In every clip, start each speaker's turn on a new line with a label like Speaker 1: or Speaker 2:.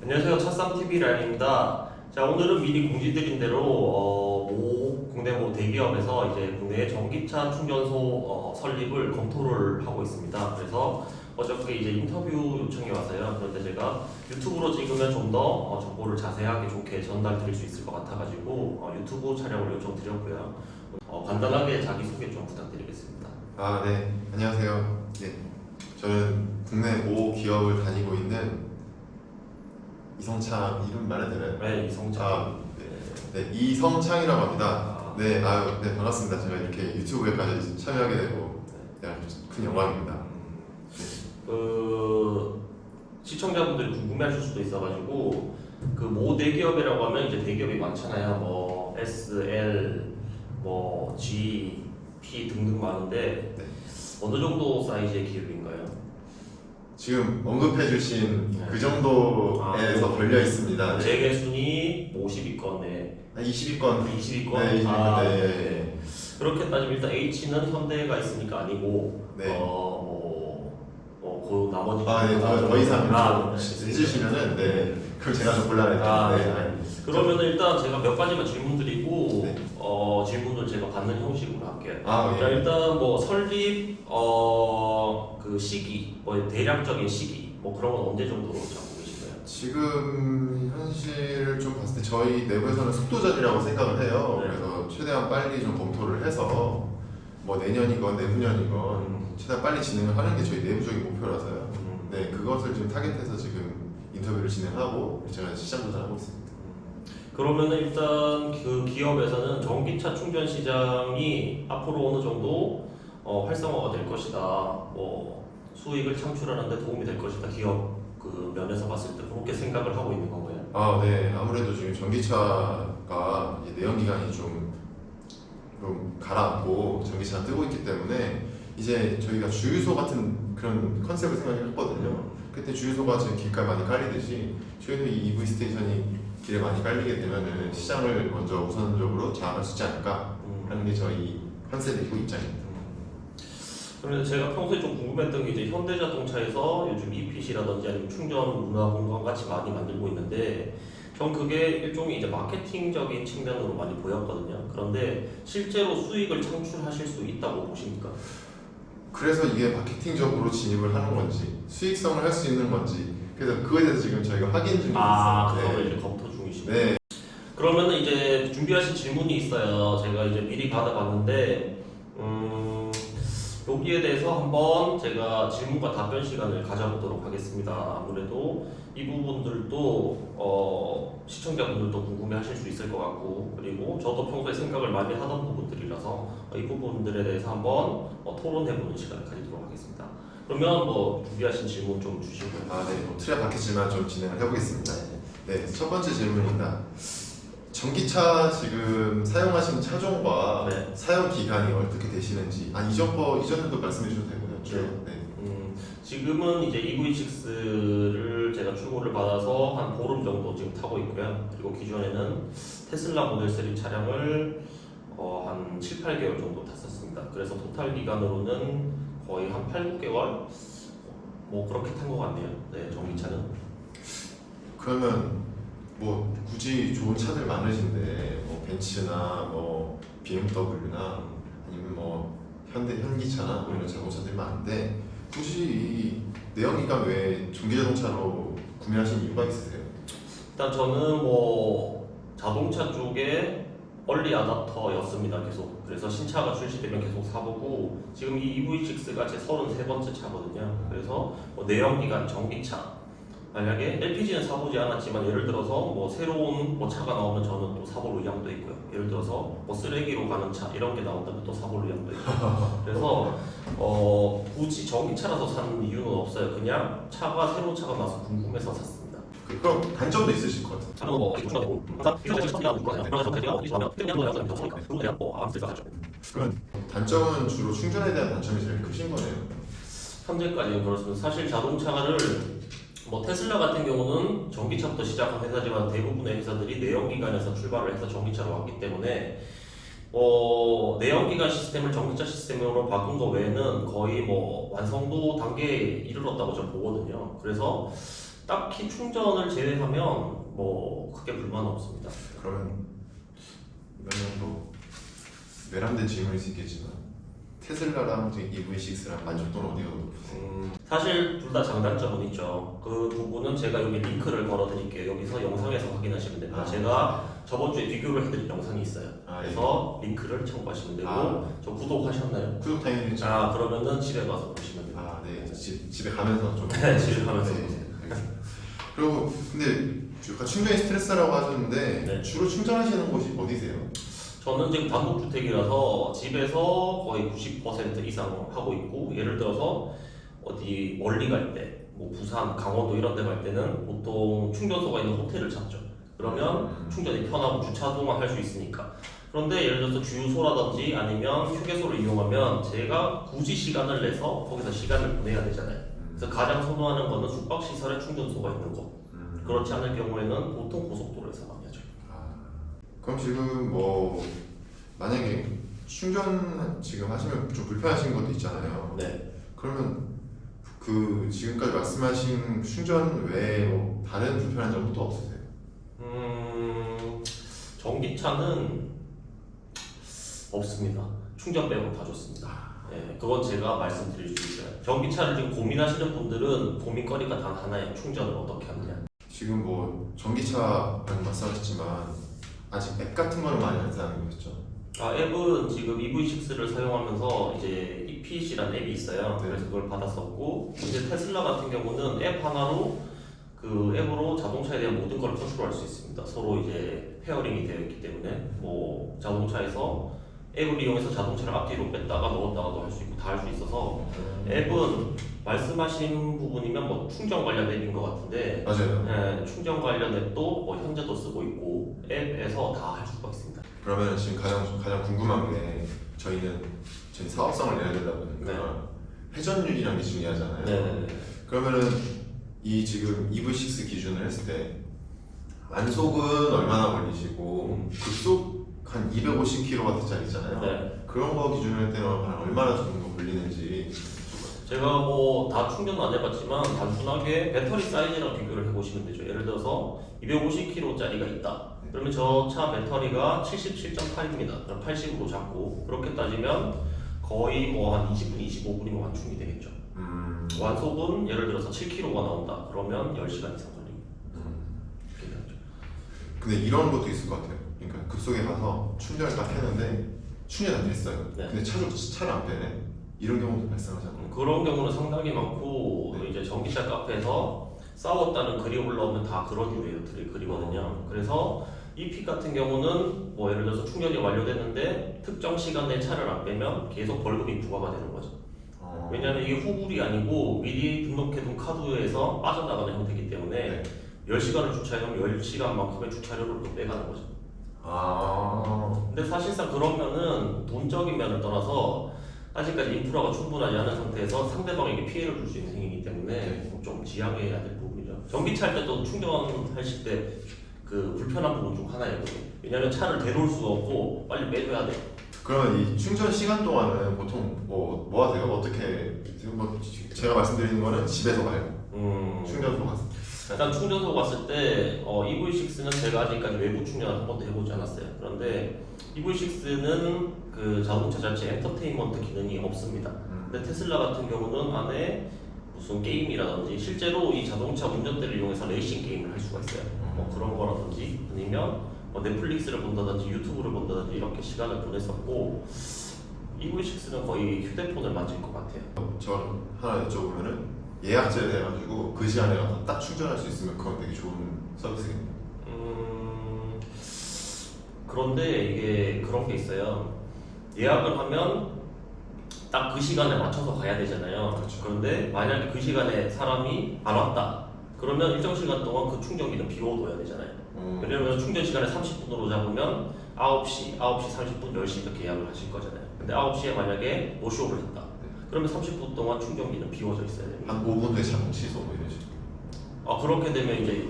Speaker 1: 안녕하세요. 찻삼TV 라인입니다. 자, 오늘은 미리 공지드린 대로 국내 대기업에서 이제 국내 전기차 충전소 설립을 검토를 하고 있습니다. 그래서 어저께 이제 인터뷰 요청이 왔어요. 그런데 제가 유튜브로 찍으면 좀 더 정보를 자세하게 좋게 전달 드릴 수 있을 것 같아가지고 유튜브 촬영을 요청드렸고요. 간단하게 자기소개 좀 부탁드리겠습니다.
Speaker 2: 네. 안녕하세요. 네. 저는 국내 모 기업을 다니고 있는 이성창, 이름 말해도 되나요?
Speaker 1: 네, 이성창.
Speaker 2: 네, 이성창이라고 합니다. 네, 네, 반갑습니다. 제가 이렇게 유튜브에까지 참여하게 되고 큰 영광입니다.
Speaker 1: 시청자분들이 궁금해하실 수도 있어가지고 모 대기업이라고 하면 이제 대기업이 많잖아요. 뭐 SL, 뭐 G, P 등등 많은데
Speaker 2: 네.
Speaker 1: 어느 정도 사이즈의 기업인가요?
Speaker 2: 지금 언급해주신 그 정도에서 걸려 있습니다. 네.
Speaker 1: 재계 순위 50위권에
Speaker 2: 20위권.
Speaker 1: 20위권.
Speaker 2: 네, 20위권. 네.
Speaker 1: 네. 그렇게 따지면 일단 H는 현대가 있으니까 아니고
Speaker 2: 네.
Speaker 1: 그 나머지
Speaker 2: 네, 더 이상
Speaker 1: 네.
Speaker 2: 해주시면은 그럼 제가 좀 곤란해요.
Speaker 1: 네. 그러면 일단 제가 몇 가지만 질문드리고
Speaker 2: 네.
Speaker 1: 질문을 제가 받는 형식으로 할게요.
Speaker 2: 예.
Speaker 1: 자, 일단 뭐 설립 그 시기, 뭐 대략적인 시기, 뭐 그런 건 언제 정도로 잡고 계신가요?
Speaker 2: 지금 현실을 좀 봤을 때 저희 내부에서는 속도전이라고 생각을 해요.
Speaker 1: 네.
Speaker 2: 그래서 최대한 빨리 좀 검토를 해서 뭐 내년이건 내후년이건 최대한 빨리 진행을 하는 게 저희 내부적인 목표라서요. 네, 그것을 지금 타겟해서 지금 인터뷰를 진행하고 제가 시장 조사하고 있습니다.
Speaker 1: 그러면은 일단 그 기업에서는 전기차 충전 시장이 앞으로 어느 정도 활성화가 될 것이다, 뭐 수익을 창출하는 데 도움이 될 것이다, 기업 그 면에서 봤을 때 그렇게 생각을 하고 있는 건가요?
Speaker 2: 네, 아무래도 지금 전기차가 이제 내연기관이 좀 가라앉고 전기차가 뜨고 있기 때문에 이제 저희가 주유소 같은 그런 컨셉을 생각했거든요. 그때 주유소가 지금 길가에 많이 깔리듯이 저희도 이 EV 스테이션이 길에 많이 깔리게 되면은 시장을 먼저 우선적으로 장악할 수 있지 않을까 하는 게 저희 컨셉이고 입장입니다.
Speaker 1: 그런데 제가 평소에 좀 궁금했던 게 이제 현대자동차에서 요즘 EPC라든지 아니면 충전 문화 공간 같이 많이 만들고 있는데 전 그게 일종의 이제 마케팅적인 측면으로 많이 보였거든요. 그런데 실제로 수익을 창출하실 수 있다고 보십니까?
Speaker 2: 그래서 이게 마케팅적으로 진입을 하는 건지 수익성을 할 수 있는 건지 그래서 그거에 대해서 지금 저희가 확인 중에 있어요.
Speaker 1: 그거를 이제 검토 중이시고.
Speaker 2: 네.
Speaker 1: 그러면은 이제 준비하신 질문이 있어요. 제가 이제 미리 받아봤는데 여기에 대해서 한번 제가 질문과 답변 시간을 가져보도록 하겠습니다. 아무래도 이 부분들도 시청자분들도 궁금해하실 수 있을 것 같고, 그리고 저도 평소에 생각을 많이 하던 부분들이라서 이 부분들에 대해서 한번 토론해보는 시간을 가지도록 하겠습니다. 그러면 뭐 준비하신 질문 좀 주시고요.
Speaker 2: 네. 틀에 박혔지만 좀 진행을 해보겠습니다. 네. 첫 번째 질문입니다. 전기차 지금 사용하시는 차종과 사용 기간이 어떻게 되시는지 이전에도 말씀해 주셔도 되고요. 네.
Speaker 1: 지금은 이제 EV6를 제가 출고를 받아서 한 보름 정도 지금 타고 있고요. 그리고 기존에는 테슬라 모델 3 차량을 한 7, 8개월 정도 탔었습니다. 그래서 토탈 기간으로는 거의 한 8, 9개월 뭐 그렇게 탄 것 같네요. 네, 전기차는.
Speaker 2: 그러면 뭐 굳이 좋은 차들 많으신데 뭐 벤츠나 뭐 BMW나 아니면 뭐 현기차나 뭐 이런 자동차들이 많은데 굳이 이 내연기관 외에 전기자동차로 구매하신 이유가 있으세요?
Speaker 1: 일단 저는 뭐 자동차 쪽에 얼리 아답터였습니다. 계속. 그래서 신차가 출시되면 계속 사보고 지금 이 EV6가 제 33번째 차거든요. 그래서 뭐 내연기관 전기차 만약에 LPG는 사보지 않았지만 예를 들어서 뭐 새로운 뭐 차가 나오면 저는 또 사볼 의향도 있고요. 예를 들어서 뭐 쓰레기로 가는 차 이런 게 나온다면 또 사볼 의향도 있고. 그래서 굳이 전기차라서 사는 이유는 없어요. 그냥 새로운 차가 나서 궁금해서 샀습니다.
Speaker 2: 그럼 단점도 있으실 것 같아요. 그럼 단점은 주로 충전에 대한 단점이 제일 크신 거네요.
Speaker 1: 현재까지는 그렇습니다. 사실 자동차를 뭐 테슬라 같은 경우는 전기차부터 시작한 회사지만 대부분의 회사들이 내연기관에서 출발을 해서 전기차로 왔기 때문에 내연기관 시스템을 전기차 시스템으로 바꾼 거 외에는 거의 뭐 완성도 단계에 이르렀다고 저는 보거든요. 그래서 딱히 충전을 제외하면 뭐 크게 불만은 없습니다.
Speaker 2: 그러면 뭐 외람된 질문일 수 있겠지만 테슬라랑 EV6랑 만족도는 어디가 더 높으세요?
Speaker 1: 사실 둘 다 장단점은 있죠. 그 부분은 제가 여기 링크를 걸어드릴게요. 여기서 영상에서 확인하시면 됩니다. 제가 저번 주에 비교를 해드린 영상이 있어요. 그래서 링크를 참고하시면 되고 저 구독하셨나요?
Speaker 2: 구독 당연히 했죠.
Speaker 1: 그러면은 집에 가서 보시면 됩니다.
Speaker 2: 네. 집에 가면서 좀.
Speaker 1: 네, 집에 가면서
Speaker 2: 네,
Speaker 1: 보세요.
Speaker 2: 알겠습니다. 그리고 근데 아까 충전이 스트레스라고 하셨는데
Speaker 1: 네.
Speaker 2: 주로 충전하시는 곳이 어디세요?
Speaker 1: 저는 지금 단독주택이라서 집에서 거의 90% 이상 하고 있고, 예를 들어서 어디 멀리 갈 때, 뭐 부산, 강원도 이런 데 갈 때는 보통 충전소가 있는 호텔을 찾죠. 그러면 충전이 편하고 주차도만 할 수 있으니까. 그런데 예를 들어서 주유소라든지 아니면 휴게소를 이용하면 제가 굳이 시간을 내서 거기서 시간을 보내야 되잖아요. 그래서 가장 선호하는 거는 숙박시설에 충전소가 있는 거. 그렇지 않을 경우에는 보통 고속도로에서 많이 하죠.
Speaker 2: 그럼 지금 뭐 만약에 충전 지금 하시면 좀 불편하신 것도 있잖아요.
Speaker 1: 네.
Speaker 2: 그러면 그 지금까지 말씀하신 충전 외에 뭐 다른 불편한 점은 또 없으세요?
Speaker 1: 전기차는 없습니다. 충전 빼고 다 좋습니다. 네, 그건 제가 말씀드릴 수 있어요. 전기차를 지금 고민하시는 분들은 고민거리가 단 하나예요. 충전을 어떻게 하느냐.
Speaker 2: 지금 뭐 전기차라고 말씀하셨지만 아직 앱 같은 거는 많이 안 사는 거였죠?
Speaker 1: 앱은 지금 EV6를 사용하면서 이제 EPC라는 앱이 있어요.
Speaker 2: 네.
Speaker 1: 그래서 그걸 받았었고, 이제 테슬라 같은 경우는 앱 하나로 그 앱으로 자동차에 대한 모든 걸 컨트롤할 수 있습니다. 서로 이제 페어링이 되어 있기 때문에 뭐 자동차에서 앱을 이용해서 자동차를 앞뒤로 뺐다가 넣었다가도 할 수 있고 다 할 수 있어서 앱은 말씀하신 부분이면 뭐 충전 관련 앱인 것 같은데
Speaker 2: 맞아요.
Speaker 1: 네, 충전 관련 앱도 뭐 현재도 쓰고 있고 앱에서 다 할 수가 있습니다.
Speaker 2: 그러면 지금 가장 궁금한 게 저희 사업성을 내야 되다 보니까 회전율이라는 게 중요하잖아요.
Speaker 1: 네.
Speaker 2: 그러면은 이 지금 EV6 기준을 했을 때 완속은 얼마나 걸리시고 급속 한 250km짜리 있잖아요.
Speaker 1: 네.
Speaker 2: 그런 거 기준으로 할 때는 얼마나 정도 걸리는지.
Speaker 1: 제가 뭐 다 충전은 안 해봤지만 단순하게 배터리 사이즈랑 비교를 해보시면 되죠. 예를 들어서 250kg짜리가 있다. 그러면 저 차 배터리가 77.8입니다. 그럼 80으로 잡고 그렇게 따지면 거의 뭐 한 20분, 25분이면 완충이 되겠죠. 완속은 예를 들어서 7kg가 나온다. 그러면 10시간 이상 걸립니다. 이렇게 되죠.
Speaker 2: 근데 이런 것도 있을 것 같아요. 그러니까 급속에 가서 충전을 딱 했는데 충전이 안 됐어요.
Speaker 1: 네.
Speaker 2: 근데 차를 안 빼네. 이런 경우도 발생하잖아요.
Speaker 1: 그런 경우는 상당히 많고 이제 전기차 카페에서 싸웠다는 글이 올라오면 다 그런 유래의 글이거든요. 그래서 EP 같은 경우는 뭐 예를 들어서 충전이 완료됐는데 특정 시간에 차를 안 빼면 계속 벌금이 부과가 되는 거죠. 왜냐하면 이게 후불이 아니고 미리 등록해둔 카드에서 빠져나가는 형태이기 때문에 10시간을 주차하면 10시간만큼의 주차료를 또 빼가는 거죠. 근데 사실상 그러면은 돈적인 면을 떠나서 아직까지 인프라가 충분하지 않은 상태에서 상대방에게 피해를 줄 수 있는 행위이기 때문에 좀 지양해야 될 부분이죠. 전기차 할 때도 충전하실 때 그 불편한 부분 중 하나이거든요. 왜냐하면 차를 대놓을 수가 없고 빨리 빼줘야 돼요.
Speaker 2: 그러면 이 충전 시간 동안은 보통 뭐 하세요? 어떻게 지금 뭐 제가 말씀드리는 거는 집에서 말고 충전소 가서.
Speaker 1: 일단 충전소 갔을 때 EV6는 제가 아직까지 외부 충전을 한 번도 해보지 않았어요. 그런데 EV6는 그 자동차 자체 엔터테인먼트 기능이 없습니다. 근데 테슬라 같은 경우는 안에 무슨 게임이라든지 실제로 이 자동차 운전대를 이용해서 레이싱 게임을 할 수가 있어요. 뭐 그런 거라든지 아니면 뭐 넷플릭스를 본다든지 유튜브를 본다든지 이렇게 시간을 보냈었고 EV6는 거의 휴대폰을 만질 것 같아요.
Speaker 2: 저 하나 여쭤보면은 예약제를 해가지고 그 시간에 가서 딱 충전할 수 있으면 그건 되게 좋은 서비스겠네요.
Speaker 1: 그런데 이게 그런 게 있어요. 예약을 하면 딱 그 시간에 맞춰서 가야 되잖아요.
Speaker 2: 그렇죠.
Speaker 1: 그런데 만약에 그 시간에 사람이 안 왔다. 그러면 일정 시간 동안 그 충전기는 비워둬야 되잖아요. 왜냐면 충전 시간을 30분으로 잡으면 9시, 9시 30분, 10시 이렇게 예약을 하실 거잖아요. 근데 9시에 만약에 노쇼를 했다. 그러면 30분 동안 충전기는 비워져 있어야 됩니다.
Speaker 2: 한 5분 후에 자동 취소 뭐 이런 식으로.
Speaker 1: 그렇게 되면 이제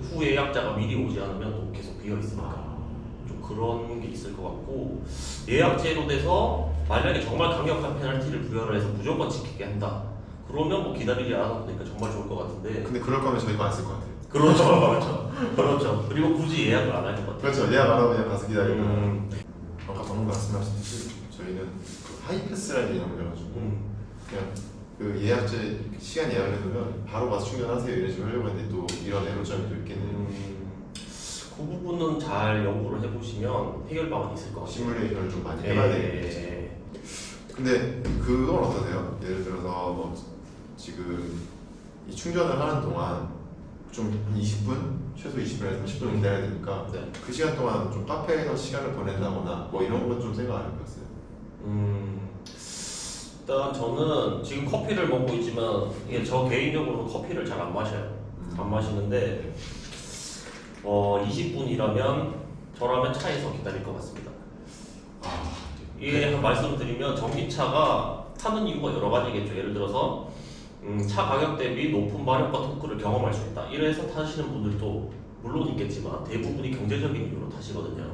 Speaker 1: 후 예약자가 미리 오지 않으면 또 계속 비어 있으니까 좀 그런 게 있을 것 같고, 예약제로 돼서 만약에 정말 강력한 페널티를 부여를 해서 무조건 지키게 한다. 그러면 뭐 기다리지 않아도 되니까 정말 좋을 것 같은데.
Speaker 2: 근데 그럴 거면 저희가 안 쓸 것 같아요.
Speaker 1: 그렇죠. 그렇죠. 그리고 굳이 예약을 안 할 것 같아요.
Speaker 2: 그렇죠. 예약 안 하고 그냥 가서 기다리고. 아까 방금 말씀하셨듯이 저희는 그 하이패스라는 개념을 가지고 그냥 그 예약제 시간 예약을 해두면 바로 가서 충전하세요 이런 식으로 하려고 했는데 또 이런 애로점이 또 있겠네요.
Speaker 1: 그 부분은 잘 연구를 해보시면 해결 방안이 있을 것 같아요.
Speaker 2: 시뮬레이션을 좀 많이 해봐야 되겠죠.
Speaker 1: 예.
Speaker 2: 근데 그건 어떠세요? 예를 들어서 뭐 지금 이 충전을 하는 동안 좀 한 20분? 최소 20분에서 30분 기다려야 되니까
Speaker 1: 네.
Speaker 2: 그 시간 동안 좀 카페에서 시간을 보낸다거나 뭐 이런 건 좀 생각 안 해봤어요?
Speaker 1: 일단 저는 지금 커피를 먹고 있지만 이게 저 개인적으로 커피를 잘 안 마셔요. 안 마시는데 20분이라면 저라면 차에서 기다릴 것 같습니다. 이게 한 말씀드리면 전기차가 타는 이유가 여러 가지겠죠. 예를 들어서 차 가격 대비 높은 마력과 토크를 경험할 수 있다. 이래서 타시는 분들도 물론 있겠지만 대부분이 경제적인 이유로 타시거든요.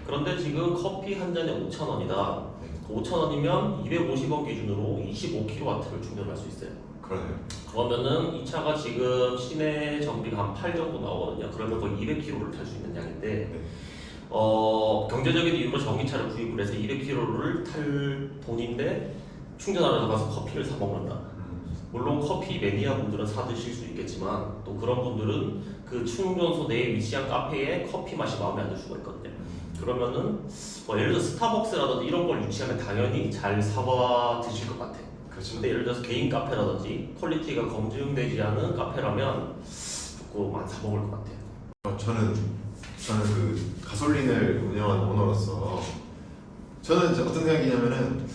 Speaker 1: 그런데 지금 커피 한 잔에 5,000원이다. 5,000원이면 250원 기준으로 25kW를 충전할 수 있어요.
Speaker 2: 그러네요.
Speaker 1: 그러면은 이 차가 지금 시내 정비가 한 8 정도 나오거든요. 그러면 거의 200km를 탈 수 있는 양인데
Speaker 2: 네.
Speaker 1: 경제적인 이유로 전기차를 구입을 해서 200km를 탈 돈인데 충전하러 가서 커피를 사 먹는다. 물론 커피 매니아 분들은 사 드실 수 있겠지만 또 그런 분들은 그 충전소 내에 위치한 카페에 커피 맛이 마음에 안 들 수가 있거든요. 그러면은 예를 들어 스타벅스라든지 이런 걸 유치하면 당연히 잘 사와 드실 것 같아요.
Speaker 2: 그렇죠.
Speaker 1: 근데 예를 들어서 개인 카페라든지 퀄리티가 검증되지 않은 카페라면 조금 안 사 먹을 것 같아요.
Speaker 2: 저는 그 가솔린을 운영하는 오너로서 저는 이제 어떤 생각이냐면은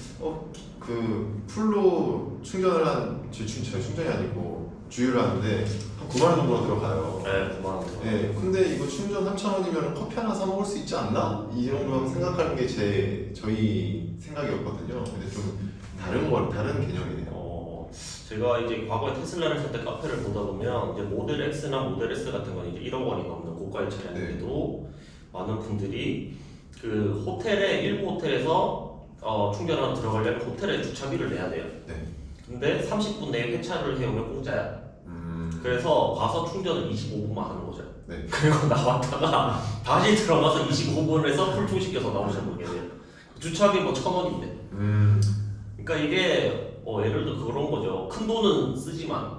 Speaker 2: 그 풀로 충전을 한 제 충전이 아니고 주유를 하는데 한 9만 원 정도가 들어가요.
Speaker 1: 네, 그만.
Speaker 2: 네, 근데 이거 충전 3,000원이면 커피 하나 사 먹을 수 있지 않나? 이 정도 생각하는 게 저희 생각이었거든요. 근데 좀 다른 개념이네요.
Speaker 1: 제가 이제 과거에 테슬라를 살 때 카페를 보다 보면 이제 모델 X나 모델 S 같은 건 이제 1억 원이 넘는 고가의 차량인데도 많은 분들이 그 호텔에 일부 호텔에서 충전하러 들어가려면 호텔에 주차비를 내야 돼요.
Speaker 2: 네.
Speaker 1: 근데 30분 내에 회차를 해오면 공짜야. 그래서 가서 충전을 25분만 하는 거죠.
Speaker 2: 네.
Speaker 1: 그리고 나왔다가 다시 들어가서 25분을 해서 풀충시켜서 나오시면 돼요. 주차비 뭐 1,000원인데. 그러니까 이게 예를 들어 그런 거죠. 큰 돈은 쓰지만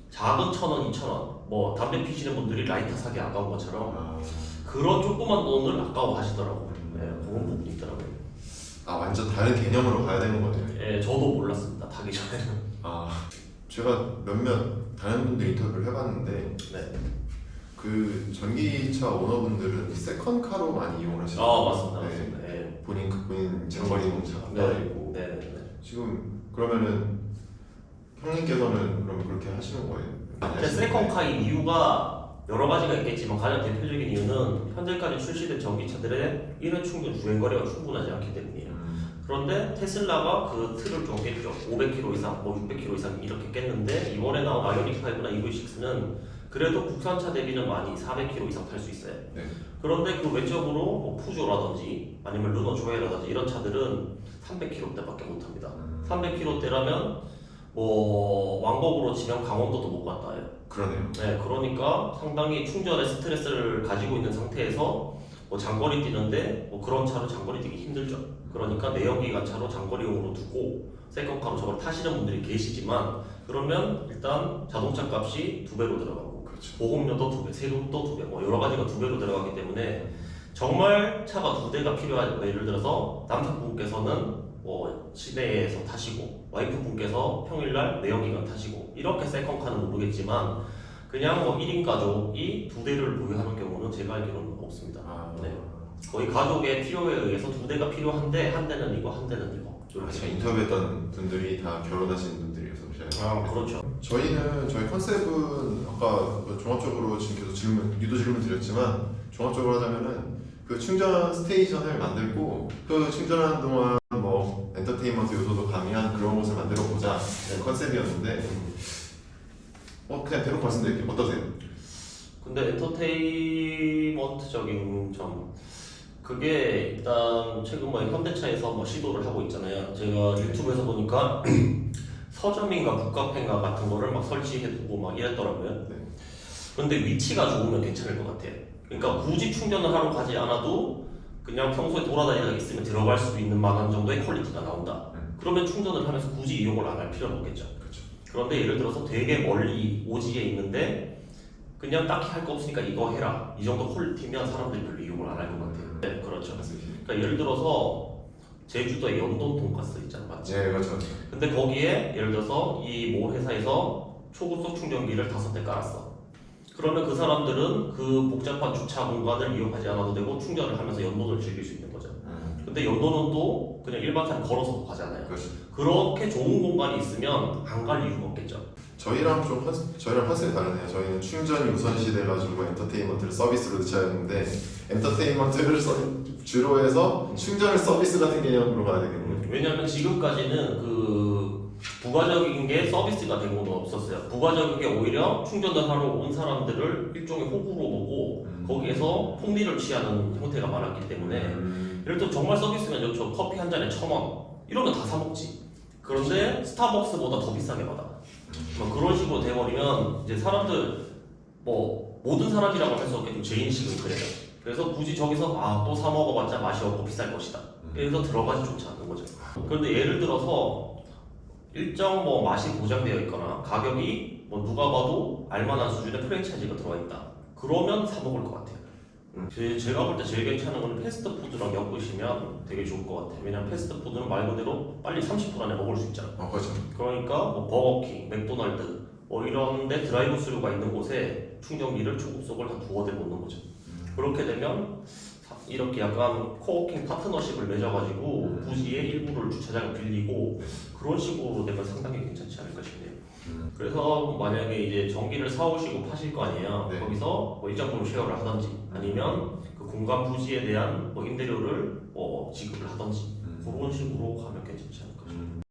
Speaker 1: 작은 1,000원, 2,000원 뭐 담배 피시는 분들이 라이터 사기 아까운 것처럼 그런 조그만 돈을 아까워하시더라고요. 네, 그런 부분이 있더라고요.
Speaker 2: 완전 다른 개념으로 가야 되는 거네요.
Speaker 1: 예, 저도 몰랐습니다. 타기 전에는.
Speaker 2: 제가 몇몇 다른 분들 인터뷰를 해봤는데
Speaker 1: 네.
Speaker 2: 그 전기차 오너분들은 세컨카로 많이 이용을 하시더라고요.
Speaker 1: 맞습니다.
Speaker 2: 네.
Speaker 1: 맞습니다. 네.
Speaker 2: 본인 장거리 이동차가 따로 있고.
Speaker 1: 네.
Speaker 2: 지금 그러면은 형님께서는 그럼 그렇게 하시는 거예요?
Speaker 1: 세컨카인 이유가 여러 가지가 있겠지만 가장 대표적인 이유는 현재까지 출시된 전기차들의 1회 충전 주행거리가 충분하지 않기 때문이에요. 그런데 테슬라가 그 틀을 좀 깼죠. 500km 이상, 600km 이상 이렇게 깼는데 이번에 나온 아이오닉 5나 EV6는 그래도 국산차 대비는 많이 400km 이상 탈 수 있어요.
Speaker 2: 네.
Speaker 1: 그런데 그 외적으로 뭐 푸조라든지 아니면 르노 조에라든지 이런 차들은 300km대밖에 못 합니다. 300km대라면 뭐 왕복으로 치면 강원도도 못 갔다 와요.
Speaker 2: 그러네요.
Speaker 1: 네, 그러니까 상당히 충전에 스트레스를 가지고 있는 상태에서 뭐 장거리 뛰는데 뭐 그런 차로 장거리 뛰기 힘들죠. 그러니까 내연기관 차로 장거리용으로 두고 세컨카로 저걸 타시는 분들이 계시지만 그러면 일단 자동차 값이 2배로 들어가고
Speaker 2: 그렇죠.
Speaker 1: 보험료도 2배, 세금도 2배, 뭐 여러 가지가 2배로 들어가기 때문에 정말 차가 2대가 필요하죠. 예를 들어서 남편분께서는 뭐 시내에서 타시고 와이프분께서 평일날 내연기관 타시고 이렇게 세컨카는 모르겠지만 그냥 뭐 1인 가족이 2대를 보유하는 경우는 제가 알기로는 없습니다. 네. 거의 가족의 필요에 의해서 2대가 필요한데 한 대는 이거, 한 대는 이거.
Speaker 2: 제가 인터뷰했던 분들이 다 결혼하신 분들이어서 제가
Speaker 1: 그렇죠.
Speaker 2: 저희 컨셉은 아까 종합적으로 지금 계속 유도 질문 드렸지만 종합적으로 하자면은 그 충전 스테이션을 만들고 그 충전하는 동안 뭐 엔터테인먼트 요소도 가미한 그런 곳을 만들어 보자 컨셉이었는데 그냥 대놓고 말씀드릴게요. 어떠세요?
Speaker 1: 근데 엔터테인먼트적인 점 그게 일단 최근 뭐 현대차에서 뭐 시도를 하고 있잖아요. 제가 유튜브에서 보니까 서점인가 북카페인가 같은 거를 막 설치해두고 막 이랬더라고요.
Speaker 2: 네.
Speaker 1: 근데 위치가 좋으면 괜찮을 것 같아요. 그러니까 굳이 충전을 하러 가지 않아도 그냥 평소에 돌아다니다가 있으면 들어갈 수 있는 만한 정도의 퀄리티가 나온다. 그러면 충전을 하면서 굳이 이용을 안 할 필요는 없겠죠.
Speaker 2: 그렇죠.
Speaker 1: 그런데 예를 들어서 되게 멀리 오지에 있는데 그냥 딱히 할 거 없으니까 이거 해라. 이 정도 퀄리티면 사람들이 별로 이용을 안 할 것 같아요. 네, 그렇죠. 그러니까 예를 들어서 제주도에 연돈 돈가스 있잖아, 맞지?
Speaker 2: 네, 그렇죠.
Speaker 1: 근데 거기에 예를 들어서 이 모 회사에서 초급속 충전기를 5대 깔았어. 그러면 그 사람들은 그 복잡한 주차 공간을 이용하지 않아도 되고 충전을 하면서 연돈을 즐길 수 있는 거죠. 근데 연돈은 또 그냥 일반 사람 걸어서도 가잖아요.
Speaker 2: 그렇죠.
Speaker 1: 그렇게 좋은 공간이 있으면 안 갈 이유가 없겠죠.
Speaker 2: 저희랑 컨셉이 다르네요. 저희는 충전이 우선시 돼가지고 엔터테인먼트를 서비스로 넣자였는데 엔터테인먼트를 주로 해서 충전을 서비스 같은 개념으로 가야 되겠네요.
Speaker 1: 왜냐하면 지금까지는 그 부가적인 게 서비스가 된 건 없었어요. 부가적인 게 오히려 충전을 하러 온 사람들을 일종의 호구로 보고 거기에서 폭리를 취하는 형태가 많았기 때문에 예를 들어 정말 서비스면 저 커피 한 잔에 1,000원 이러면 다 사 먹지. 그런데 스타벅스보다 더 비싸게 받아. 뭐 그런 식으로 돼버리면 이제 사람들 뭐 모든 사람이라고 할 수 없겠지만 제 인식은 그래요. 그래서 굳이 저기서 또 사 먹어봤자 맛이 없고 비쌀 것이다. 그래서 들어가지 좋지 않는 거죠. 그런데 예를 들어서 일정 뭐 맛이 보장되어 있거나 가격이 뭐 누가 봐도 알만한 수준의 프랜차이즈가 들어와 있다. 그러면 사 먹을 것 같아요. 제가 볼 때 제일 괜찮은 건 패스트푸드랑 엮으시면 되게 좋을 것 같아요. 왜냐면 패스트푸드는 말 그대로 빨리 30분 안에 먹을 수 있잖아.
Speaker 2: 그렇죠.
Speaker 1: 그러니까 뭐 버거킹, 맥도날드 뭐 이런데 드라이브 스루가 있는 곳에 충전기를 초급속을 한 2대 놓는 거죠. 그렇게 되면 이렇게 약간 코워킹 파트너십을 맺어가지고 부지의 일부를 주차장을 빌리고 그런 식으로 되면 상당히 괜찮지 않을까 싶네요. 그래서 만약에 이제 전기를 사오시고 파실 거 아니에요.
Speaker 2: 네.
Speaker 1: 거기서 뭐 일정 부분 쉐어를 하든지 아니면 그 공간 부지에 대한 뭐 임대료를 뭐 지급을 하든지 그런 식으로 가면 괜찮지 않을까 싶어요.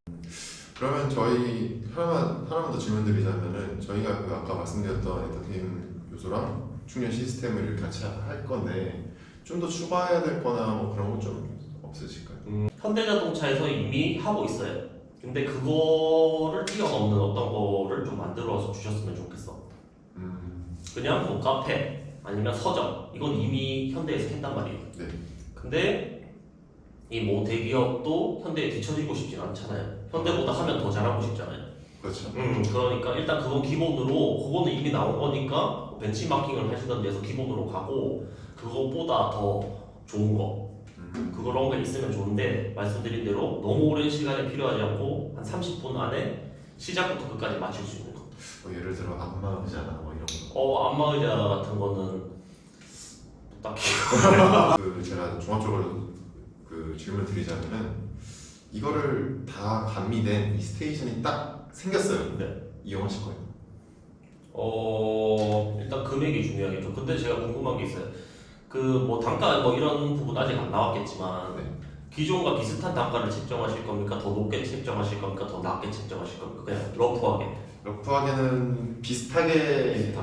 Speaker 2: 그러면 저희 하나만 더 질문 드리자면은 저희가 그 아까 말씀드렸던 엔터테인먼트 요소랑 충전 시스템을 이렇게 같이 할 건데 좀 더 추가해야 될 거나 뭐 그런 거 좀 없으실까요?
Speaker 1: 현대자동차에서 이미 하고 있어요. 근데 그거를 뛰어넘는 어떤 거를 좀 만들어서 주셨으면 좋겠어. 그냥 뭐 카페 아니면 서점 이건 이미 현대에서 했단 말이에요.
Speaker 2: 네.
Speaker 1: 근데 이 뭐 대기업도 현대에 뒤처지고 싶진 않잖아요. 현대보다 하면 더 잘하고 싶잖아요.
Speaker 2: 그렇죠.
Speaker 1: 그러니까 일단 그건 기본으로 그거는 이미 나온 거니까 벤치마킹을 하시던 데서 기본으로 가고 그것보다 더 좋은 거 그런 게 있으면 좋은데 말씀드린 대로 너무 오랜 시간이 필요하지 않고 한 30분 안에 시작부터 끝까지 마칠 수 있는 거.
Speaker 2: 예를 들어 안마 의자나 뭐 이런 거.
Speaker 1: 안마 의자 같은 거는 딱히
Speaker 2: 제가 종합적으로 그 질문 드리자면은 이거를 다 감미된 이 스테이션이 딱 생겼어요.
Speaker 1: 네.
Speaker 2: 이용하실 거예요?
Speaker 1: 일단 금액이 중요하겠죠. 근데 제가 궁금한 게 있어요. 그 뭐 단가 뭐 이런 부분 아직 안 나왔겠지만
Speaker 2: 네.
Speaker 1: 기존과 비슷한 단가를 책정하실 겁니까? 더 높게 책정하실 겁니까? 더 낮게 책정하실 겁니까? 그냥 러프하게
Speaker 2: 러프하게는 비슷하게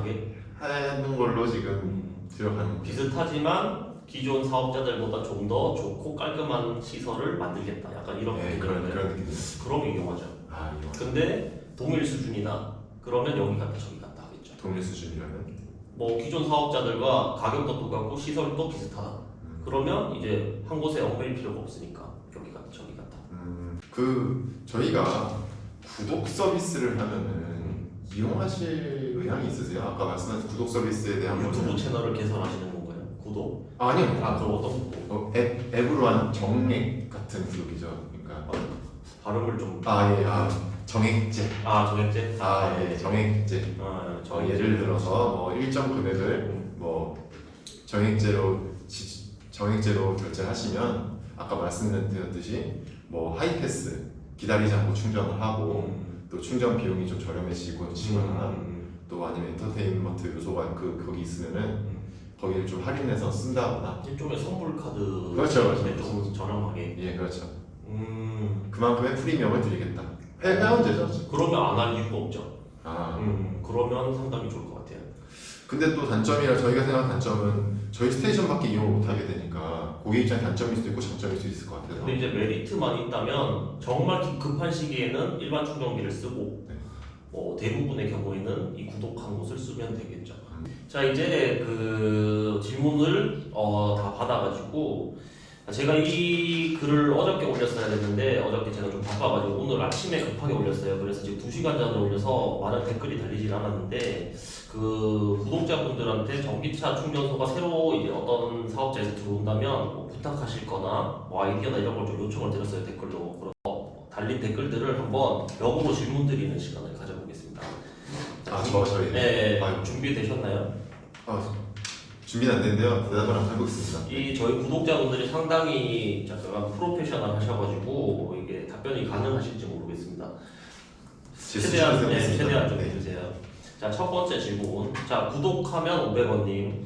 Speaker 2: 하는 걸로 지금 들어가는 거예요.
Speaker 1: 비슷하지만 기존 사업자들보다 좀 더 좋고 깔끔한 시설을 만들겠다. 약간 이런
Speaker 2: 네,
Speaker 1: 느낌인가요?
Speaker 2: 그런 느낌.
Speaker 1: 그럼 이용하죠.
Speaker 2: 이용.
Speaker 1: 근데 동일 수준이다. 그러면 여기 갔다 저기 갔다 하겠죠.
Speaker 2: 동일 수준이라면?
Speaker 1: 뭐 기존 사업자들과 가격도 똑같고 시설도 비슷하다. 그러면 이제 한 곳에 얽매일 필요가 없으니까 여기 갔다 저기 갔다.
Speaker 2: 저희가 구독 서비스를 하면은 이용하실 의향이 있으세요? 아까 말씀하신 구독 서비스에 대한
Speaker 1: 유튜브
Speaker 2: 거는
Speaker 1: 채널을 개설하시는 건가요? 구독?
Speaker 2: 아니요.
Speaker 1: 그럼 어떤 구독?
Speaker 2: 앱으로 한 정액 같은 구독이죠. 그러니까
Speaker 1: 발음을 좀
Speaker 2: 정액제.
Speaker 1: 정액제?
Speaker 2: 정액제. 예를 들어서 뭐 일정 금액을 뭐 정액제로 결제하시면 아까 말씀드렸듯이 뭐 하이패스 기다리지 않고 충전을 하고 또 충전 비용이 좀 저렴해지거나 또 아니면 엔터테인먼트 요소가 거기 있으면은 거기를 좀 할인해서 쓴다거나
Speaker 1: 일종의 선물 카드.
Speaker 2: 그렇죠.
Speaker 1: 좀 저렴하게.
Speaker 2: 예, 그렇죠.
Speaker 1: 그만큼의
Speaker 2: 프리미엄을 드리겠다. 회원제죠.
Speaker 1: 그러면 안 할 이유가 없죠.
Speaker 2: 아,
Speaker 1: 그러면 상당히 좋을 것 같아요.
Speaker 2: 근데 또 단점이라 저희가 생각한 단점은 저희 스테이션밖에 이용을 못하게 되니까 고객 입장에 단점일 수도 있고 장점일 수도 있을 것 같아요.
Speaker 1: 근데 이제 메리트만 있다면 정말 급한 시기에는 일반 충전기를 쓰고
Speaker 2: 네.
Speaker 1: 대부분의 경우에는 이 구독한 곳을 쓰면 되겠죠. 자, 이제 그 질문을 다 받아가지고 제가 이 글을 어저께 올렸어야 됐는데 어저께 제가 좀 바빠가지고 오늘 아침에 급하게 올렸어요. 그래서 지금 2시간 전에 올려서 많은 댓글이 달리진 않았는데 그 구독자분들한테 전기차 충전소가 새로 이제 어떤 사업자에서 들어온다면 뭐 부탁하실거나 뭐 아이디어나 이런 걸 좀 요청을 드렸어요, 댓글로. 그래서 달린 댓글들을 한번 역으로 질문 드리는 시간을 가져보겠습니다.
Speaker 2: 저희
Speaker 1: 네,
Speaker 2: 아이고.
Speaker 1: 준비되셨나요?
Speaker 2: 준비는 안 됐는데요. 대답을 한번 해보겠습니다.
Speaker 1: 이 저희 구독자분들이 상당히 약간 프로페셔널 하셔가지고 이게 답변이 가능하실지 모르겠습니다. 최대한 좀 해주세요. 자, 첫 번째 질문. 자, 구독하면 500원님.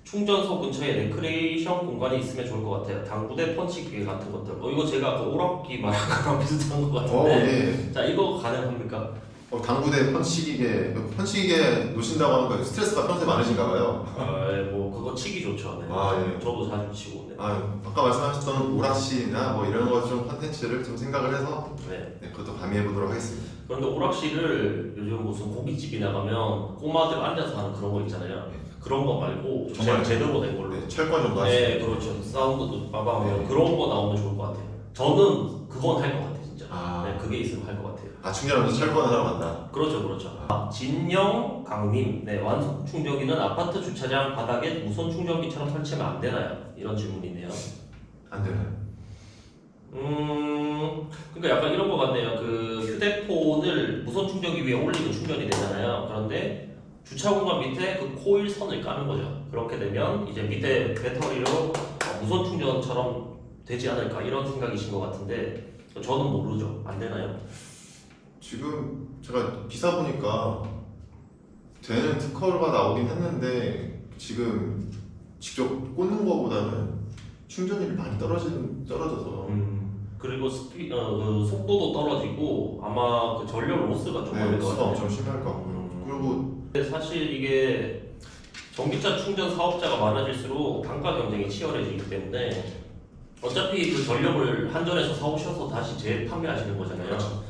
Speaker 1: 충전소 근처에 레크레이션 공간이 있으면 좋을 것 같아요. 당구대 펀치기계 같은 것들. 이거 제가 그 오락기 말한 거랑 비슷한 것 같은데.
Speaker 2: 예.
Speaker 1: 자, 이거 가능합니까?
Speaker 2: 당구대 펀치기계 놓으신다고 하는 거 스트레스가 평소에 많으신가 봐요.
Speaker 1: 뭐 그거 치기 좋죠. 네.
Speaker 2: 예.
Speaker 1: 저도 자주 치고. 네.
Speaker 2: 아까 말씀하셨던 오락실이나 뭐 이런 거 좀 컨텐츠를 좀 생각을 해서
Speaker 1: 네.
Speaker 2: 그것도 가미해 보도록 하겠습니다.
Speaker 1: 그런데 오락실을 요즘 무슨 고깃집이 나가면 꼬마들 앉아서 하는 그런 거 있잖아요.
Speaker 2: 네.
Speaker 1: 그런 거 말고
Speaker 2: 정말
Speaker 1: 제대로 된 걸로.
Speaker 2: 철권 정도 하시죠.
Speaker 1: 네, 그렇죠. 사운드도 빠방하고
Speaker 2: 네.
Speaker 1: 그런 거 나오면 좋을 것 같아요. 저는 그건 할 것 같아요, 진짜. 네, 그게 있으면 할 것 같아요.
Speaker 2: 충전하면서 철권 하러 간다.
Speaker 1: 그렇죠. 진영 강님, 네, 완속 충전기는 아파트 주차장 바닥에 무선 충전기처럼 설치하면 안 되나요? 이런 질문이네요.
Speaker 2: 안 되나요?
Speaker 1: 그러니까 약간 이런 것 같네요. 그 휴대폰을 무선 충전기 위에 올리고 충전이 되잖아요. 그런데 주차 공간 밑에 그 코일 선을 까는 거죠. 그렇게 되면 이제 밑에 배터리로 무선 충전처럼 되지 않을까 이런 생각이신 것 같은데 저는 모르죠. 안 되나요?
Speaker 2: 지금 제가 기사 보니까 되는 특허가 나오긴 했는데 지금 직접 꽂는 거보다는 충전율이 많이 떨어져서
Speaker 1: 그리고 그 속도도 떨어지고 아마 그 전력 로스가 좀 많을 것
Speaker 2: 로스가
Speaker 1: 같아요.
Speaker 2: 엄청 심할 것 같고요. 그리고
Speaker 1: 근데 사실 이게 전기차 충전 사업자가 많아질수록 단가 경쟁이 치열해지기 때문에 어차피 그 전력을 한전에서 사오셔서 다시 재판매하시는 거잖아요.
Speaker 2: 그렇죠.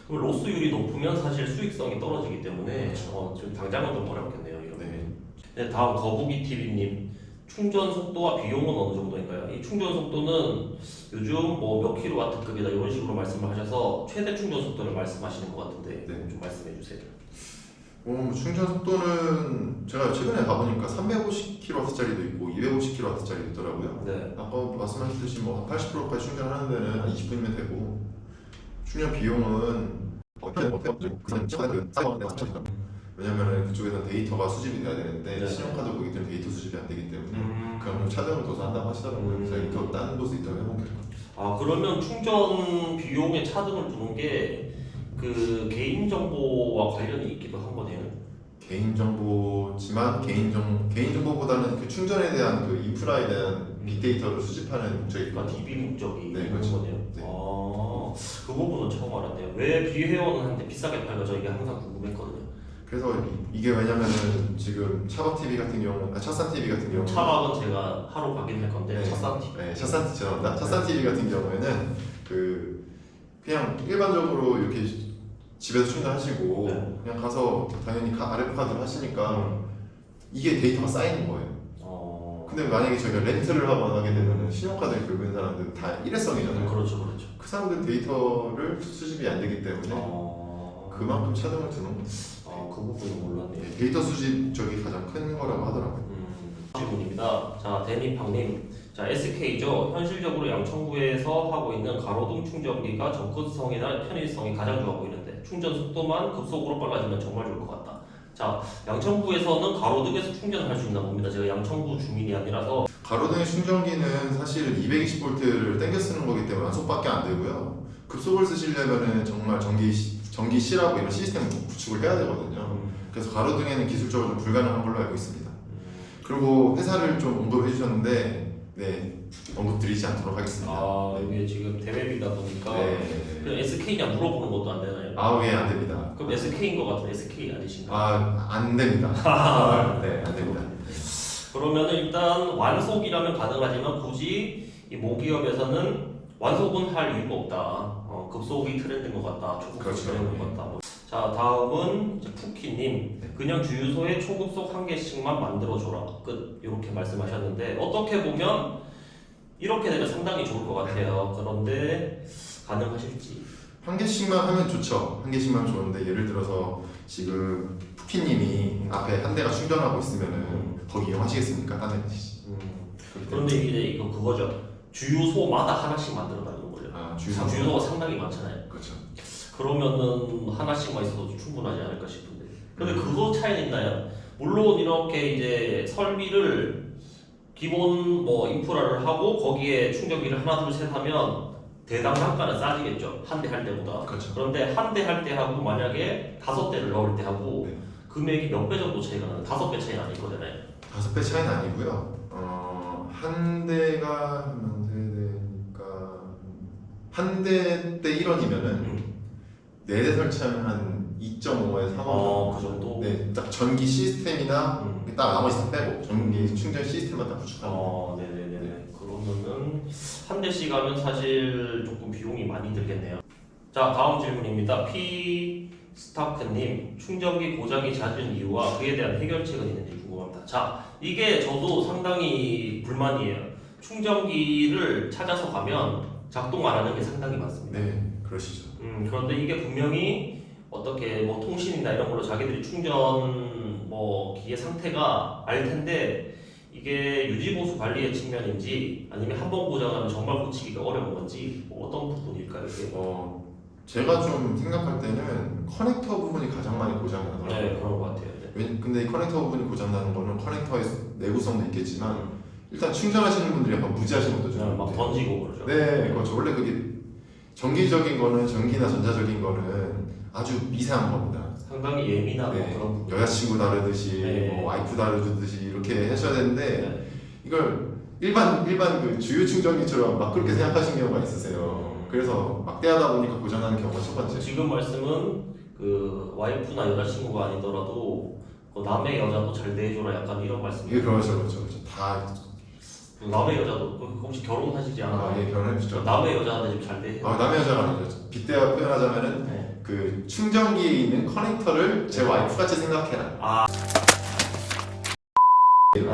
Speaker 1: 그럼 로스율이 높으면 사실 수익성이 떨어지기 때문에
Speaker 2: 그렇죠.
Speaker 1: 좀 당장은 좀 어렵겠네요. 이런.
Speaker 2: 네.
Speaker 1: 네, 다음 거북이 TV님. 충전 속도와 비용은 어느 정도인가요? 이 충전 속도는 요즘 뭐 몇 킬로와트급이다 이런 식으로 말씀을 하셔서 최대 충전 속도를 말씀하시는 것 같은데
Speaker 2: 네.
Speaker 1: 좀 말씀해 주세요.
Speaker 2: 충전 속도는 제가 최근에 가보니까 350kW짜리도 있고 250kW짜리도 있더라고요.
Speaker 1: 네.
Speaker 2: 아까 말씀하셨듯이 뭐 80%까지 충전하는 데는 한 20분이면 되고 충전 비용은 왜냐면은 그쪽에서는 데이터가 수집이 돼야 되는데
Speaker 1: 네.
Speaker 2: 신용카드 고객들은 데이터 수집이 안 되기 때문에
Speaker 1: 음.
Speaker 2: 그럼 차등을 둬서 한다고 하시더라고요. 그래서 인터 다른 곳에 있다고 해볼게요.
Speaker 1: 그러면 충전 비용에 차등을 두는 게 그 개인 정보와 관련이 있기도 한 거네요.
Speaker 2: 개인정보지만 개인정보보다는 그 충전에 대한 그 인프라에 대한 빅데이터를 수집하는 목적이
Speaker 1: 그러니까
Speaker 2: 있거든요.
Speaker 1: DB 목적이
Speaker 2: 네,
Speaker 1: 있는
Speaker 2: 그렇죠.
Speaker 1: 거네요.
Speaker 2: 네.
Speaker 1: 그 부분은 처음 알았네요. 왜 비회원한테 비싸게 팔죠? 이게 항상 궁금했거든요.
Speaker 2: 그래서 이게 왜냐면은 지금 차박 TV 같은 경우, 차산 TV 같은 경우,
Speaker 1: 차박은 제가 하러 가긴 할 건데
Speaker 2: 네.
Speaker 1: 차산 TV.
Speaker 2: 네, 차산 죄송합니다. 차산 TV 같은 경우에는 그냥 일반적으로 이렇게 집에서 충전하시고
Speaker 1: 네.
Speaker 2: 그냥 가서 당연히 RF 카드를 하시니까 이게 데이터가 쌓이는 거예요. 근데 만약에 저희가 렌트를 하거나 하게 되면 신용카드를 긁은 사람들은 다 일회성이잖아요.
Speaker 1: 그렇죠.
Speaker 2: 그 사람들 데이터를 수집이 안 되기 때문에 그만큼 차등을 두는 거예요.
Speaker 1: 그 부분은 몰랐네요.
Speaker 2: 데이터 수집 적이 가장 큰 거라고 하더라고요.
Speaker 1: 질문입니다. 자, 데니팡님. 자, SK죠. 현실적으로 양천구에서 하고 있는 가로등 충전기가 접근성이나 편의성이 가장 좋아 보이는데 충전 속도만 급속으로 빨라지면 정말 좋을 것 같다. 자, 양천구에서는 가로등에서 충전을 할 수 있나 봅니다. 제가 양천구 주민이 아니라서.
Speaker 2: 가로등의 충전기는 사실은 220V를 땡겨 쓰는 거기 때문에 완속밖에 안 되고요. 급속을 쓰시려면은 정말 전기실하고 이런 시스템을 구축을 해야 되거든요. 그래서 가로등에는 기술적으로 좀 불가능한 걸로 알고 있습니다. 그리고 회사를 좀 언급해 주셨는데 네, 언급드리지 않도록 하겠습니다.
Speaker 1: 아 이게 지금 대회비다 보니까
Speaker 2: 네.
Speaker 1: 그냥 SK냐 물어보는 것도 안 되나요?
Speaker 2: 아, 예, 안 됩니다.
Speaker 1: 그럼 SK인 것 같은 SK 아니신가요?
Speaker 2: 아, 안 됩니다. 네, 안 됩니다.
Speaker 1: 그러면 일단 완속이라면 가능하지만 굳이 이 모기업에서는 완속은 할 이유가 없다. 급속이 트렌드인 것 같다. 초급속이
Speaker 2: 그렇죠.
Speaker 1: 트렌드인 것 같다. 자 다음은 이제 푸키님 그냥 주유소에 초급속 1개씩만 만들어줘라 끝 이렇게 말씀하셨는데 어떻게 보면 이렇게 되면 상당히 좋을 것 같아요. 그런데 가능하실지.
Speaker 2: 한 개씩만 하면 좋죠. 한 개씩만 하면 좋은데 예를 들어서 지금 푸키님이 앞에 한 대가 충전하고 있으면은 거기 이용하시겠습니까? 딴 데 가시지.
Speaker 1: 그런데 이제 이거 그거죠. 주유소마다 하나씩 만들어달라는 거죠.
Speaker 2: 아,
Speaker 1: 주유소가 상당히 많잖아요.
Speaker 2: 그렇죠.
Speaker 1: 그러면은 하나씩만 있어도 충분하지 않을까 싶은데. 근데 그거 차이는 있나요? 물론 이렇게 이제 설비를 기본 뭐 인프라를 하고 거기에 충전기를 하나 둘 셋 하면 대당 단가는 싸지겠죠. 한 대 할 때보다.
Speaker 2: 그렇죠.
Speaker 1: 그런데 한 대 할 때 하고 만약에 5대를 넣을 때 하고
Speaker 2: 네.
Speaker 1: 금액이 몇 배 정도 차이가 나요? 5배 차이는 아닐 거잖아요.
Speaker 2: 5배 차이는 아니고요. 한 대가 하면 되니까 한 대 때 1원이면은 4대 설치하면 한 2.5에서 3원
Speaker 1: 그 정도?
Speaker 2: 네, 딱 전기 시스템이나 딱 나머지 다 빼고 전기 충전 시스템만 다 구축하는
Speaker 1: 네네네. 그러면은 한 대씩 하면 사실 조금 비용이 많이 들겠네요. 자 다음 질문입니다. P 스타크님 충전기 고장이 잦은 이유와 그에 대한 해결책은 있는지 궁금합니다. 자 이게 저도 상당히 불만이에요. 충전기를 찾아서 가면 작동 안 하는 게 상당히 많습니다.
Speaker 2: 네, 그러시죠.
Speaker 1: 그런데 이게 분명히 어떻게 뭐 통신이나 이런 걸로 자기들이 충전 뭐 기계 상태가 알 텐데 이게 유지보수 관리의 측면인지 아니면 한 번 고장하면 정말 고치기가 어려운 건지 뭐 어떤 부분일까요? 이게?
Speaker 2: 제가 좀 생각할 때는 커넥터 부분이 가장 많이 고장이 나더라고요.
Speaker 1: 네 그런 것 같아요. 네.
Speaker 2: 근데 이 커넥터 부분이 고장 나는 거는 커넥터의 내구성도 있겠지만 일단 충전하시는 분들이 약간 무지하시는 것도 좀
Speaker 1: 막
Speaker 2: 있는데.
Speaker 1: 던지고 그러죠.
Speaker 2: 네, 그렇죠. 원래 그게 전기적인 거는 전기나 전자적인 거는 아주 미세한 겁니다.
Speaker 1: 상당히 예민하고
Speaker 2: 네,
Speaker 1: 그런 부분.
Speaker 2: 여자친구 다루듯이
Speaker 1: 네.
Speaker 2: 뭐 와이프 다루듯이 이렇게 하셔야 되는데
Speaker 1: 네.
Speaker 2: 이걸 일반 그 주유 충전기처럼 막 그렇게 생각하시는 경우가 있으세요. 그래서 막대하다 보니까 고장나는 경우가 첫 번째.
Speaker 1: 지금 말씀은 그 와이프나 여자친구가 아니더라도 그 남의 여자도 잘 대해줘라 약간 이런 말씀이에요.
Speaker 2: 이게 그렇죠. 다
Speaker 1: 남의 여자도 혹시 결혼하시지 않아요?
Speaker 2: 예, 결혼해주죠.
Speaker 1: 남의 여자한테 좀 잘 대해.
Speaker 2: 남의 여자가 아니죠. 빗대어 표현하자면은
Speaker 1: 네.
Speaker 2: 그 충전기에 있는 커넥터를 제 와이프 같이 생각해라.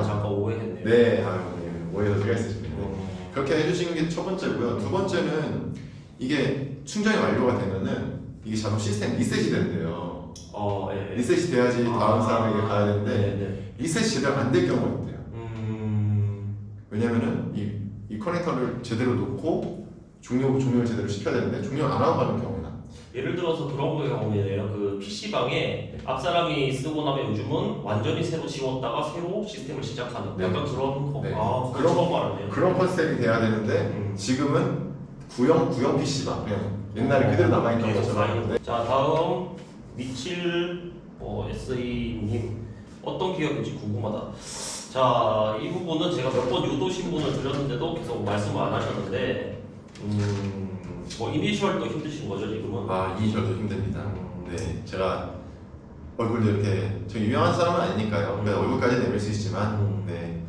Speaker 1: 잠깐 오해했네요.
Speaker 2: 네, 오해가 제가 있으십니다. 그렇게 해주시는 게 첫 번째고요. 두 번째는 이게 충전이 완료가 되면은 이게 자동 시스템 리셋이 된대요.
Speaker 1: 예.
Speaker 2: 리셋이 돼야지 다음 사람에게 가야 되는데
Speaker 1: 네.
Speaker 2: 리셋이 제대로 안 될 경우가 있대요. 왜냐면은 이 커넥터를 제대로 놓고 종료를 제대로 시켜야 되는데 종료를 안 하고 가는 경우나.
Speaker 1: 예를 들어서 그런 경우에요. 그 PC방에 앞 사람이 쓰고 나면 요즘은 완전히 새로 지웠다가 새로 시스템을 시작하는
Speaker 2: 네.
Speaker 1: 약간 그런 거.
Speaker 2: 네.
Speaker 1: 그런 거 말하네요.
Speaker 2: 그런 컨셉이 돼야 되는데 지금은 구형 PC방 그냥 옛날에 그대로 남아있는 것처럼.
Speaker 1: 자 다음 미칠 SE님 어떤 기업인지 궁금하다. 자 이 부분은 제가 몇 번 유도 신문을 드렸는데도 계속 말씀을 안 하셨는데 뭐 이니셜도 힘드신 거죠 지금은?
Speaker 2: 이니셜도 힘듭니다. 네, 제가 얼굴도 이렇게 저 유명한 사람은 아니니까요. 얼굴까지 내밀 수 있지만 네,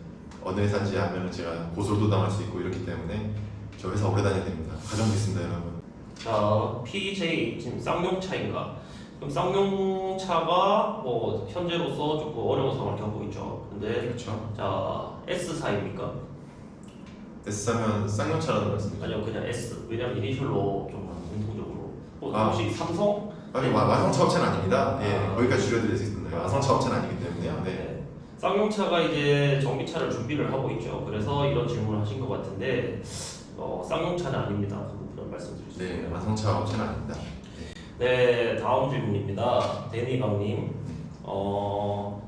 Speaker 2: 어느 회사인지 하면 제가 고소도 당할 수 있고 이렇기 때문에 저 회사 오래 다녀야 됩니다. 가정도 있습니다, 여러분.
Speaker 1: 자 PJ 지금 쌍용차인가? 그럼 쌍용차가 뭐 현재로서 조금 어려운 상황을 겪고 있죠. 근데
Speaker 2: 그렇죠.
Speaker 1: 자 S사입니까?
Speaker 2: S사면 쌍용차라는 말씀이죠.
Speaker 1: 아니요 그냥 S. 왜냐면 이니셜로 좀 공통적으로. 혹시 삼성?
Speaker 2: 와성차 업체는 아닙니다. 예,
Speaker 1: 아.
Speaker 2: 거기까지 줄여드릴 수 있습니다. 와성차 업체는 아니기 때문에요. 네.
Speaker 1: 쌍용차가 이제 전기차를 준비를 하고 있죠. 그래서 이런 질문을 하신 것 같은데 쌍용차는 아닙니다. 그 부분을 말씀드릴 수
Speaker 2: 네,
Speaker 1: 있어요.
Speaker 2: 와성차 업체는 아닙니다.
Speaker 1: 네, 다음 질문입니다. 데니강님,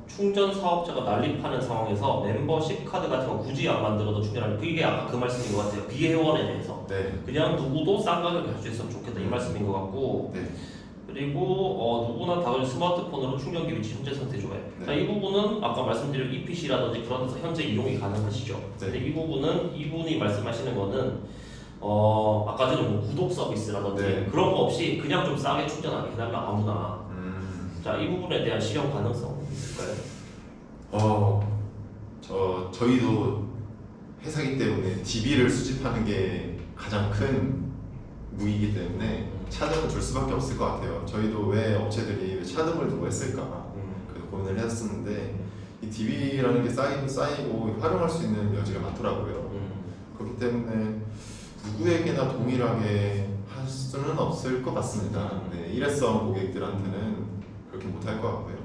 Speaker 1: 충전 사업자가 난립하는 상황에서 멤버십 카드 같은 거 굳이 안 만들어도 충전하는 그게 아까 그 말씀인 것 같아요. 비회원에 대해서
Speaker 2: 네.
Speaker 1: 그냥 누구도 싼 가격에 할 수 있으면 좋겠다 이 말씀인 것 같고
Speaker 2: 네.
Speaker 1: 그리고 누구나 당연히 스마트폰으로 충전기 위치 현재 상태 조회.
Speaker 2: 네.
Speaker 1: 자, 이 부분은 아까 말씀드린 EPC라든지 그런 데서 현재 이용이 가능하시죠.
Speaker 2: 네.
Speaker 1: 근데 이 부분은 이분이 말씀하시는 거는 아까 전에 뭐 구독 서비스라든지
Speaker 2: 네.
Speaker 1: 그런 거 없이 그냥 좀 싸게 충전하게 해달라 아무나. 자, 이 부분에 대한 실현 가능성 있을까요?
Speaker 2: 저희도 회사이기 때문에 DB를 수집하는 게 가장 큰 무기이기 때문에 차등을 줄 수밖에 없을 것 같아요. 저희도 왜 업체들이 왜 차등을 두고 했을까 그래서 고민을 했었는데 이 DB라는 게 쌓이고 활용할 수 있는 여지가 많더라고요. 그렇기 때문에 누구에게나 동일하게 할 수는 없을 것 같습니다. 네, 일회성 고객들한테는 그렇게 못할 것 같고요.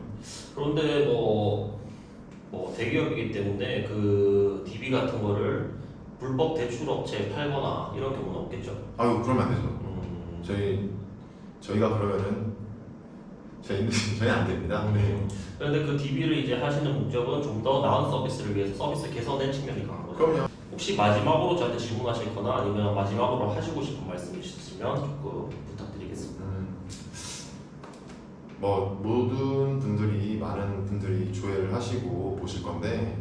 Speaker 1: 그런데 뭐 대기업이기 때문에 그 DB 같은 거를 불법 대출 업체에 팔거나 이런 경우는 없겠죠.
Speaker 2: 아유, 그러면 안 되죠. 저희가 그러면은 저희 안 됩니다. 네.
Speaker 1: 그런데 그 DB를 이제 하시는 목적은 좀 더 나은 서비스를 위해서 서비스 개선의 측면이 강한 거죠.
Speaker 2: 그럼요.
Speaker 1: 혹시 마지막으로 저한테 질문하실거나 아니면 마지막으로 하시고 싶은 말씀이 있으시면 조금 부탁드리겠습니다.
Speaker 2: 뭐 많은 분들이 조회를 하시고 보실 건데,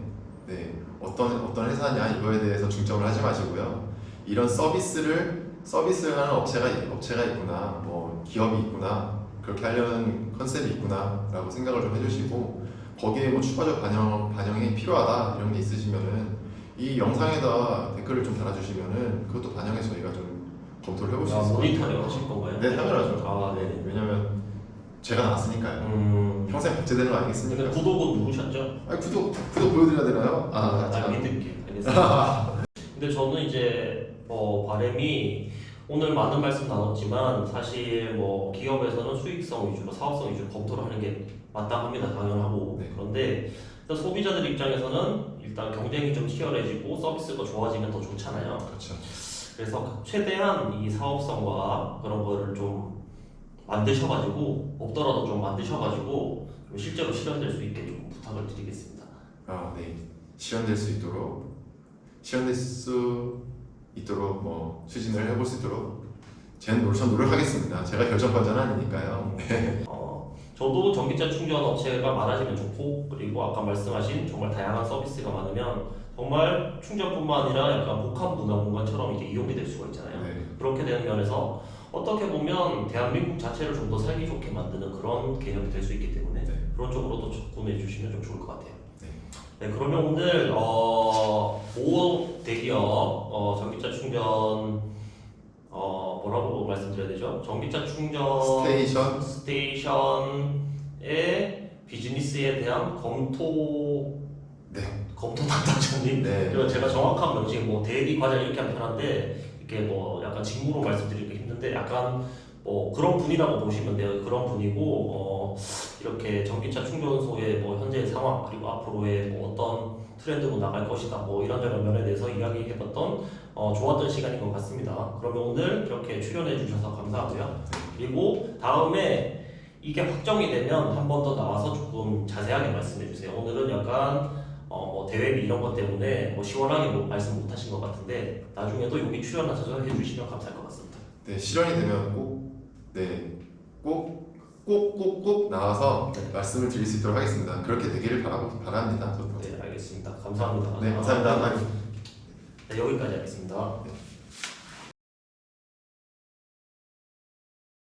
Speaker 2: 네, 어떤 회사냐 이거에 대해서 중점을 하지 마시고요. 이런 서비스를 하는 업체가 있구나, 뭐 기업이 있구나, 그렇게 하려는 컨셉이 있구나라고 생각을 좀 해주시고, 거기에 뭐 추가적 반영이 필요하다 이런 게 있으시면은 이 영상에다 댓글을 좀 달아주시면은 그것도 반영해서 저희가 좀 검토를 해볼 수 있을 것 같아요.
Speaker 1: 모니터링 하실 건가요?
Speaker 2: 네, 당연하죠.
Speaker 1: 아, 네.
Speaker 2: 왜냐면 제가 나왔으니까요. 평생 박제되는 거 아니겠습니까?
Speaker 1: 근데 구독은 누르셨죠?
Speaker 2: 아니, 구독 보여드려야 되나요?
Speaker 1: 나 믿을게. 알겠습니다. 근데 저는 이제 바람이 오늘 많은 말씀 나눴지만 사실 뭐 기업에서는 수익성 위주로 사업성 위주로 검토를 하는 게 마땅합니다. 당연하고.
Speaker 2: 네.
Speaker 1: 그런데 일단 소비자들 입장에서는 일단 경쟁이 좀 치열해지고 서비스가 좋아지면 더 좋잖아요.
Speaker 2: 그렇죠.
Speaker 1: 그래서 최대한 이 사업성과 그런 거를 좀 만드셔가지고 없더라도 좀 만드셔가지고 좀 실제로 실현될 수 있게 좀 부탁을 드리겠습니다.
Speaker 2: 네. 실현될 수 있도록 뭐 추진을 해볼 수 있도록 전 노력하겠습니다. 제가 결정권자는 아니니까요. 네.
Speaker 1: 저도 전기차 충전 업체가 많아지면 좋고, 그리고 아까 말씀하신 정말 다양한 서비스가 많으면 정말 충전뿐만 아니라 약간 복합 문화 공간처럼 이게 이용이 될 수가 있잖아요.
Speaker 2: 네.
Speaker 1: 그렇게 되는 면에서 어떻게 보면 대한민국 자체를 좀 더 살기 좋게 만드는 그런 개념이 될 수 있기 때문에
Speaker 2: 네.
Speaker 1: 그런 쪽으로도 접근해 주시면 좀 좋을 것 같아요.
Speaker 2: 네.
Speaker 1: 네, 그러면 오늘 5 대기업 전기차 충전 뭐라고 말씀드려야 되죠? 전기차 충전 스테이션의 비즈니스에 대한 검토 담당자님.
Speaker 2: 네.
Speaker 1: 그리고 제가 정확한 명칭 뭐 대리 과장 이렇게 하면 편한데 이게 뭐 약간 직무로 말씀드리기 힘든데 약간 뭐 그런 분이라고 보시면 돼요. 그런 분이고 이렇게 전기차 충전소의 뭐 현재 상황 그리고 앞으로의 뭐 어떤 트렌드로 나갈 것이다 뭐 이런저런 면에 대해서 이야기해봤던 좋았던 시간인 것 같습니다. 그러면 오늘 이렇게 출연해 주셔서 감사하고요. 그리고 다음에 이게 확정이 되면 한 번 더 나와서 조금 자세하게 말씀해 주세요. 오늘은 약간 뭐 대회비 이런 것 때문에 뭐 시원하게 뭐 말씀 못 하신 것 같은데 나중에도 여기 출연하셔서 해주시면 감사할 것 같습니다.
Speaker 2: 네, 실현이 되면 꼭 나와서 말씀을 드릴 수 있도록 하겠습니다. 그렇게 되기를 바랍니다. 저도.
Speaker 1: 네, 알겠습니다. 감사합니다.
Speaker 2: 네, 감사합니다.
Speaker 1: 네, 여기까지 하겠습니다.
Speaker 2: 네.